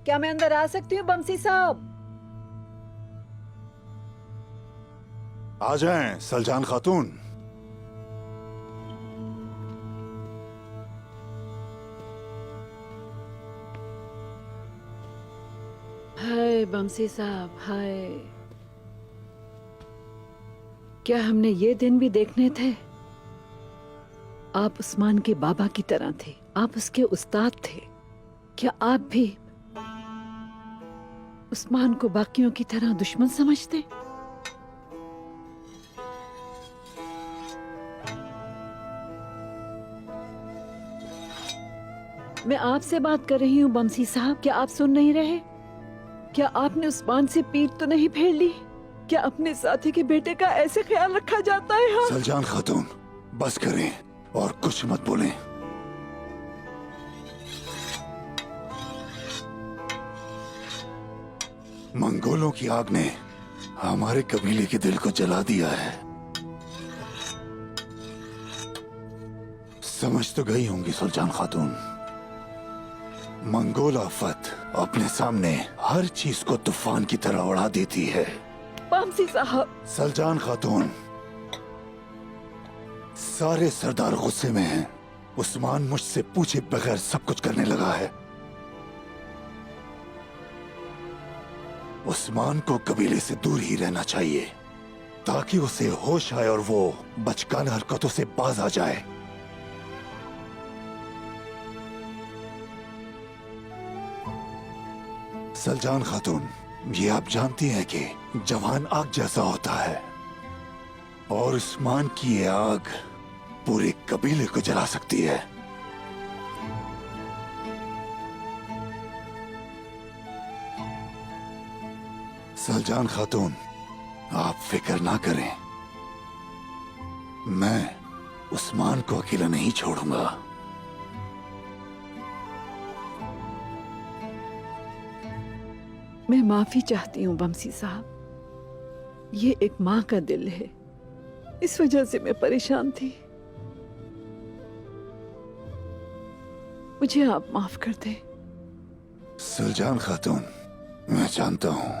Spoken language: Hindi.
क्या मैं अंदर आ सकती हूँ बमसी साहब? आ जाएं सलजान खातून। हाय बमसी साहब, हाय। क्या हमने ये दिन भी देखने थे? आप उस्मान के बाबा की तरह थे, आप उसके उस्ताद थे। क्या आप भी उस्मान को बाकियों की तरह दुश्मन समझते? मैं आपसे बात कर रही हूँ बमसी साहब, क्या आप सुन नहीं रहे? क्या आपने उस्मान से पीठ तो नहीं फेर ली? क्या अपने साथी के बेटे का ऐसे ख्याल रखा जाता है? हाँ? सलजान खातून, बस करें और कुछ मत बोलें। मंगोलों की आग ने हमारे कबीले के दिल को जला दिया है। समझ तो गई होंगी सुल्तान खातून, मंगोल आफत अपने सामने हर चीज को तूफान की तरह उड़ा देती है। बमसी साहब। सलजान खातून, सारे सरदार गुस्से में हैं। उस्मान मुझसे पूछे बगैर सब कुछ करने लगा है। उस्मान को कबीले से दूर ही रहना चाहिए ताकि उसे होश आए और वो बचकाना हरकतों से बाज आ जाए। सलजान खातून, ये आप जानती हैं कि जवान आग जैसा होता है और उस्मान की ये आग पूरे कबीले को जला सकती है। सलजान खातून, आप फिक्र ना करें, मैं उस्मान को अकेला नहीं छोड़ूंगा। मैं माफी चाहती हूँ बमसी साहब, ये एक माँ का दिल है, इस वजह से मैं परेशान थी। मुझे आप माफ कर दें। सलजान खातून, मैं जानता हूँ